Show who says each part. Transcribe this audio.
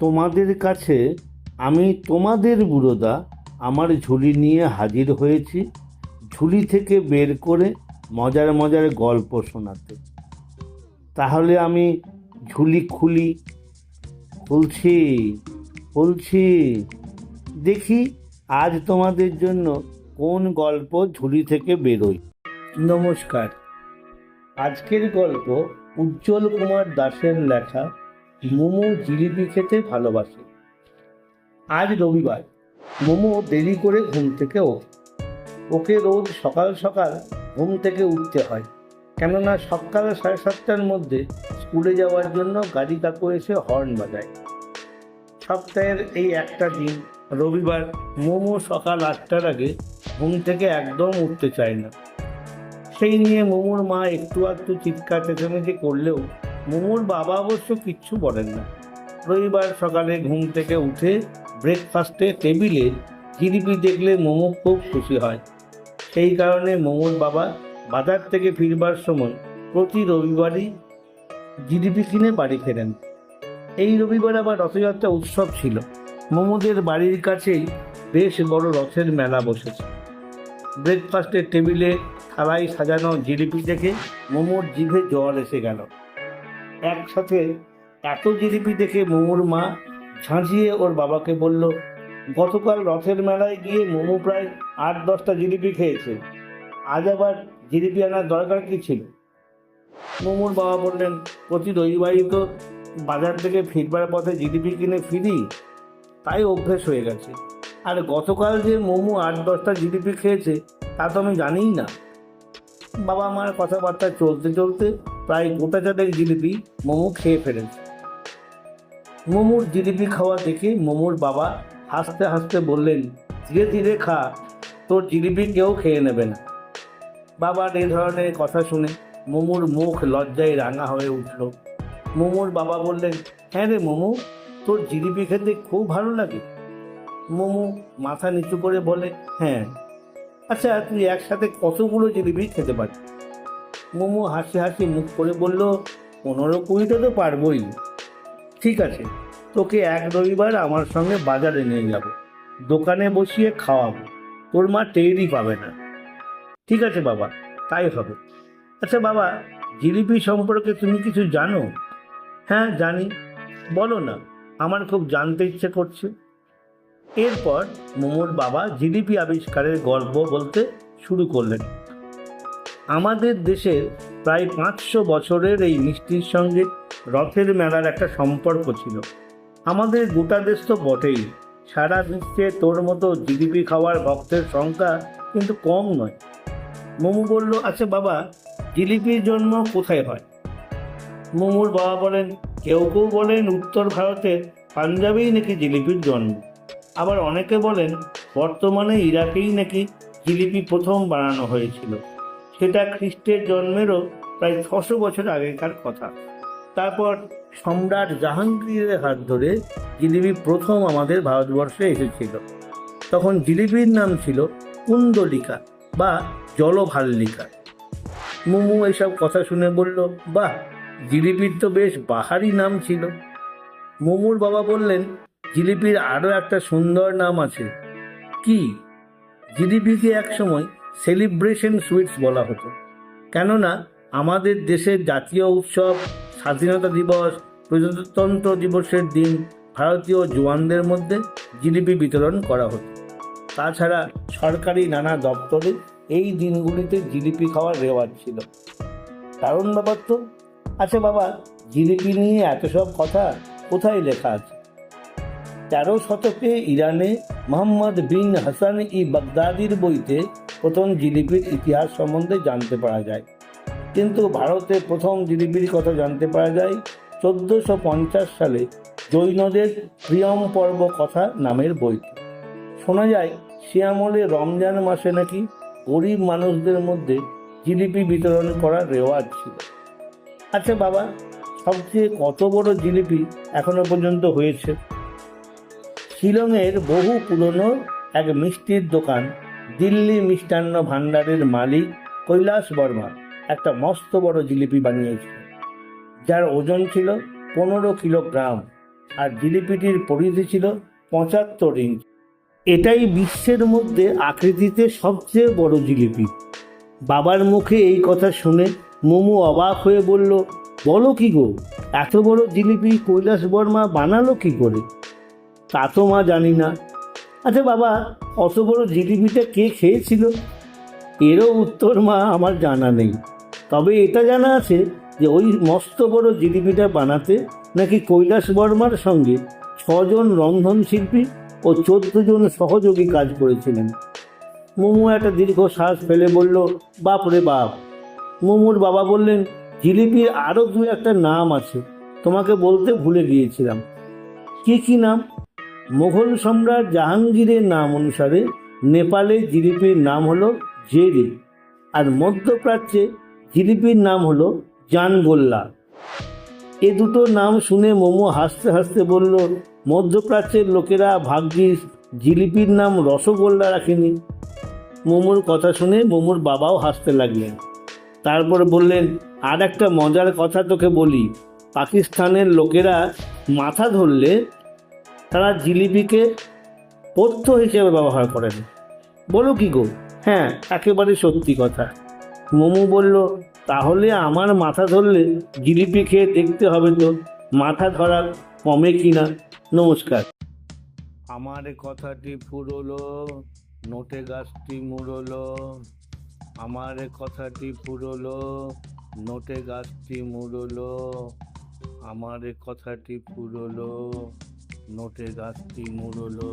Speaker 1: তোমাদের কাছে আমি তোমাদের বুড়োদা আমার ঝুলি নিয়ে হাজির হয়েছি, ঝুলি থেকে বের করে মজার মজার গল্প শোনাতে। তাহলে আমি ঝুলি খুলছি খুলছি, দেখি আজ তোমাদের জন্য কোন গল্প ঝুলি থেকে বেরোয়। নমস্কার। আজকের গল্প উজ্জ্বল কুমার দাসের লেখা মোমো জিলিপি খেতে ভালোবাসে। আজ রবিবার। মোমো দেরি করে ঘুম থেকে ওঠে। ওকে রোজ সকাল সকাল ঘুম থেকে উঠতে হয়, কেননা সকাল 7:30টার মধ্যে স্কুলে যাওয়ার জন্য গাড়ি কাকু এসে হর্ন বাজায়। সপ্তাহের এই একটা দিন রবিবার, মোমো সকাল 8টার আগে ঘুম থেকে একদম উঠতে চায় না। সেই নিয়ে মোমোর মা একটু আধটু চিৎকার চেঁচামেচি করলেও মোমোর বাবা অবশ্য কিচ্ছু বলেন না। রবিবার সকালে ঘুম থেকে উঠে ব্রেকফাস্টে টেবিলে জিলিপি দেখলে মোমো খুব খুশি হয়। সেই কারণে মোমোর বাবা বাজার থেকে ফিরবার সময় প্রতি রবিবারই জিলিপি কিনে বাড়ি ফেরেন। এই রবিবার আবার রথযাত্রা উৎসব ছিল। মোমোদের বাড়ির কাছেই বেশ বড় রথের মেলা বসেছে। ব্রেকফাস্টের টেবিলে থালায় সাজানো জিলিপি দেখে মোমোর জিভে জল এসে গেল। একসাথে এত জিলিপি দেখে মোমোর মা ঝাঁঝিয়ে ওর বাবাকে বলল, গতকাল রথের মেলায় গিয়ে মোমো প্রায় 8-10টা জিলিপি খেয়েছে, আজ আবার জিলিপি আনার দরকার কী ছিল? মোমোর বাবা বললেন, প্রতি রবিবারই তো বাজার থেকে ফিরবার পথে জিলিপি কিনে ফিরি, তাই অভ্যেস হয়ে গেছে। আর গতকাল যে মোমো 8-10টা জিলিপি খেয়েছে তা তো আমি জানিই না। বাবা মার কথাবার্তা চলতে চলতে প্রায় গোটা চারেক জিলিপি মোমো খেয়ে ফেলেছে। মোমোর জিলিপি খাওয়া দেখে মোমোর বাবা হাসতে হাসতে বললেন, ধীরে ধীরে খা, তোর জিলিপি কেউ খেয়ে নেবে না। বাবার এই ধরনের কথা শুনে মোমোর মুখ লজ্জায় রাঙা হয়ে উঠল। মোমোর বাবা বললেন, হ্যাঁ রে মোমো, তোর জিলিপি খেতে খুব ভালো লাগে? মোমো মাথা নিচু করে বলে, হ্যাঁ। আচ্ছা, তুই একসাথে কতগুলো জিলিপি খেতে পারিস? মোমো হাসি হাসি মুখ করে বলল, 15-20টা তো পারবই। ঠিক আছে, তোকে এক রবিবার আমার সঙ্গে বাজারে নিয়ে যাব, দোকানে বসিয়ে খাওয়াবো, তোর মা টেরই পাবে না। ঠিক আছে বাবা, তাই হবে। আচ্ছা বাবা, জিলিপি সম্পর্কে তুমি কিছু জানো? হ্যাঁ জানি। বলো না, আমার খুব জানতে ইচ্ছে করছে। এরপর মোমোর বাবা জিলিপি আবিষ্কারের গল্প বলতে শুরু করলেন। আমাদের দেশের প্রায় 500 বছরের এই মিষ্টির সঙ্গে রথের মেলার একটা সম্পর্ক ছিল। আমাদের গোটা দেশ তো বটেই, সারা বিশ্বে তোর মতো জিলিপি খাওয়ার ভক্তের সংখ্যা কিন্তু কম নয়। মোমো বলল, আচ্ছা বাবা, জিলিপির জন্ম কোথায় হয়? মোমোর বাবা বলেন, কেউ কেউ বলেন উত্তর ভারতের পাঞ্জাবেই নাকি জিলিপির জন্ম, আবার অনেকে বলেন বর্তমানে ইরাকেই নাকি জিলিপি প্রথম বানানো হয়েছিল। সেটা খ্রিস্টের জন্মেরও প্রায় 600 বছর আগেকার কথা। তারপর সম্রাট জাহাঙ্গীরের হাত ধরে জিলিপি প্রথম আমাদের ভারতবর্ষে এসেছিল। তখন জিলিপির নাম ছিল কুন্দলিকা বা জলভাল্লিকা। মোমো এসব কথা শুনে বলল, বাহ, জিলিপির তো বেশ বাহারি নাম ছিল। মোমোর বাবা বললেন, জিলিপির আরও একটা সুন্দর নাম আছে। কি? জিলিপিকে একসময় সেলিব্রেশন সুইটস বলা হতো, কেননা আমাদের দেশের জাতীয় উৎসব স্বাধীনতা দিবস, প্রজাতন্ত্র দিবসের দিন ভারতীয় জওয়ানদের মধ্যে জিলিপি বিতরণ করা হতো। তাছাড়া সরকারি নানা দপ্তরে এই দিনগুলিতে জিলিপি খাওয়ার রেওয়াজ ছিল। দারুণ ব্যাপার তো। আচ্ছা বাবা, জিলিপি নিয়ে এত সব কথা কোথায় লেখা আছে? 13 শতকে ইরানে মোহাম্মদ বিন হাসান ই বাগদাদির বইতে প্রথম জিলিপির ইতিহাস সম্বন্ধে জানতে পারা যায়। কিন্তু ভারতে প্রথম জিলিপির কথা জানতে পারা যায় 1450 সালে জৈনদের প্রিয়ম পর্ব কথা নামের বইতে। শোনা যায় সে আমলে রমজান মাসে নাকি গরিব মানুষদের মধ্যে জিলিপি বিতরণ করার রেওয়াজ ছিল। আচ্ছা বাবা, সবচেয়ে কত বড় জিলিপি এখনো পর্যন্ত হয়েছে? শিলংয়ের বহু পুরনো এক মিষ্টির দোকান দিল্লি মিষ্টান্ন ভাণ্ডারের মালিক কৈলাস বর্মা একটা মস্ত বড় জিলিপি বানিয়েছিল, যার ওজন ছিল 15 কিলোগ্রাম। আর জিলিপিটির পরিধি ছিল 75 ইঞ্চ। এটাই বিশ্বের মধ্যে আকৃতিতে সবচেয়ে বড় জিলিপি। বাবার মুখে এই কথা শুনে মোমো অবাক হয়ে বলল, বলো কি গো, এত বড় জিলিপি কৈলাস বর্মা বানালো কি করে? তা তো মা জানি না। আচ্ছা বাবা, অত বড় জিলিপিটা কে খেয়েছিল? এরও উত্তর মা আমার জানা নেই। তবে এটা জানা আছে যে ওই মস্ত বড় জিলিপিটা বানাতে নাকি কৈলাস বর্মার সঙ্গে 6জন রন্ধনশিল্পী ও 14জন সহযোগী কাজ করেছিলেন। মোমো একটা দীর্ঘশ্বাস ফেলে বলল, বাপ রে বাপ। মোমোর বাবা বললেন, জিলিপির আরও দু একটা নাম আছে, তোমাকে বলতে ভুলে গিয়েছিলাম। কি নাম? মোগল সম্রাট জাহাঙ্গীরের নাম অনুসারে নেপালে জিলিপির নাম হলো জেরি, আর মধ্যপ্রাচ্যে জিলিপির নাম হলো জানগোল্লা। এ দুটো নাম শুনে মোমো হাসতে হাসতে বলল, মধ্যপ্রাচ্যের লোকেরা ভাগ্যিস জিলিপির নাম রসগোল্লা রাখেনি। মোমোর কথা শুনে মোমোর বাবাও হাসতে লাগলেন। তারপর বললেন, আর একটা মজার কথা তোকে বলি। পাকিস্তানের লোকেরা মাথা ধরলে তারা জিলিপিকে পথ্য হিসেবে ব্যবহার করেন। বলো কি গো? হ্যাঁ, একেবারে সত্যি কথা। মোমো বলল, তাহলে আমার মাথা ধরলে জিলিপি খেয়ে দেখতে হবে তো মাথা ধরা কমে কিনা। নমস্কার। আমার কথাটি ফুরলো, নোটে গাছটি মুড়লো। আমার কথাটি ফুরলো, নোটে গাছটি মুড়লো। আমার কথাটি ফুরলো, নোটে গাছটি মুড়লো।